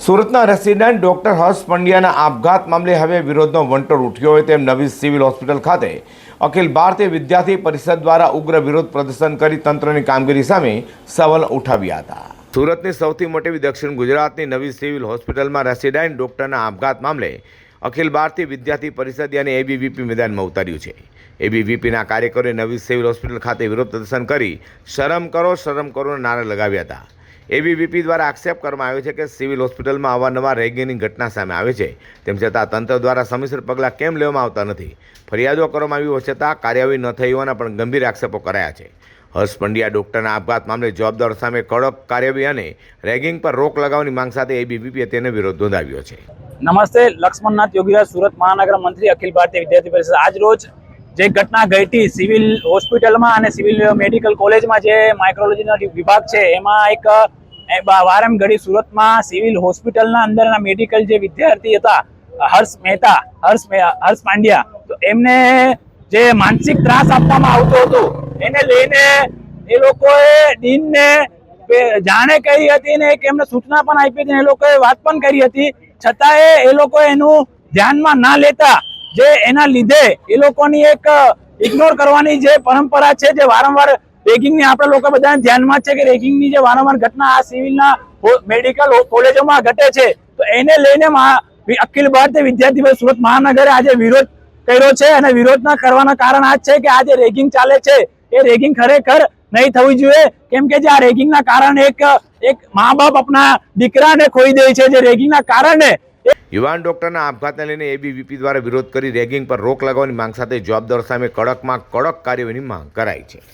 સુરતના resident doctor હર્ષ પંડ્યાના આપઘાત મામલે હવે વિરોધનો વંટોળ ઉઠ્યો હોય તેમ નવી સિવિલ હોસ્પિટલ ખાતે અખિલ ભારતીય વિદ્યાર્થી પરિષદ દ્વારા ઉગ્ર વિરોધ પ્રદર્શન કરી તંત્રની કામગીરી સામે સવાલ ઉઠાવ્યા હતા। સુરતની સૌથી મોટી દક્ષિણ ગુજરાતની નવી સિવિલ હોસ્પિટલમાં રેસિડેન્ટ ડોક્ટરના આપઘાત મામલે અખિલ ભારતીય વિદ્યાર્થી પરિષદ અને એબીવીપી મેદાનમાં ઉતાર્યું છે। એબીવીપીના કાર્યકરોએ નવી સિવિલ હોસ્પિટલ ખાતે વિરોધ પ્રદર્શન કરી શરમ કરોના નારા લગાવ્યા હતા। એબીવીપી દ્વારા આક્ષેપ કરવામાં આવ્યો છે કે સિવિલ હોસ્પિટલમાં અવારનવાર રેગિંગની ઘટના સામે આવે છે, તેમ છતાં તંત્ર દ્વારા સમયસર પગલાં કેમ લેવામાં આવતા નથી। ફરિયાદો કરવામાં આવી હોવા છતાં કાર્યવાહી ન થઈ હોવાના પણ ગંભીર આક્ષેપો કરાયા છે। હર્ષ પંડ્યા ડોક્ટરના આપઘાત મામલે જવાબદારો સામે કડક કાર્યવાહી અને રેગિંગ પર રોક લગાવવાની માંગ સાથે એબીવીપીએ તેને વિરોધ નોંધાવ્યો છે। નમસ્તે, લક્ષ્મણનાથ યોગીરાજ, સુરત મહાનગર મંત્રી, અખિલ ભારતીય વિદ્યાર્થી પરિષદ। આજ રોજ જે ઘટના ઘટી હતી સિવિલ હોસ્પિટલમાં અને સિવિલ મેડિકલ કોલેજમાં જે માઇક્રોલોજીનો વિભાગ છે એમાં એક વારમ ઘડી સુરતમાં સિવિલ હોસ્પિટલના અંદરના મેડિકલ જે વિદ્યાર્થી હતા હર્ષ પાંડ્યા, તો એમને જે માનસિક ત્રાસ આપવામાં આવતો હતો એને લઈને એ લોકોએ ડીનને જાણે કરી હતી ને એક એમને સૂચના પણ આપી હતી, એ લોકોએ વાત પણ કરી હતી, છતાંય એ લોકોએ એનું ધ્યાનમાં ના લેતા જે એના લીધે એ લોકોની એક ઇગ્નોર કરવાની જે પરંપરા છે, જે વારંવાર રેગિંગની આપણે લોકો બધા ધ્યાનમાં છે કે રેગિંગની જે વારંવાર ઘટના આ સિવિલના મેડિકલ કોલેજોમાં ઘટે છે, તો એને લઈને અખિલ ભારતીય વિદ્યાર્થી પરિષદ સુરત મહાનગરે આજે વિરોધ કર્યો છે। અને વિરોધના કરવાના કારણ આ છે કે આ જે રેગિંગ ચાલે છે એ રેગિંગ ખરેખર નહીં થવી જોઈએ, કેમ કે જે આ રેગિંગના કારણે એક મા બાપ આપણા દીકરાને ખોઈ દે છે। જે રેગિંગના કારણે યુવાન ડોક્ટરના આપઘાતને લઈને એબીવીપી દ્વારા વિરોધ કરી રેગિંગ પર રોક લગાવવાની માંગ સાથે જવાબદારો સામે કડકમાં કડક કાર્યવાહીની માંગ કરાઈ છે।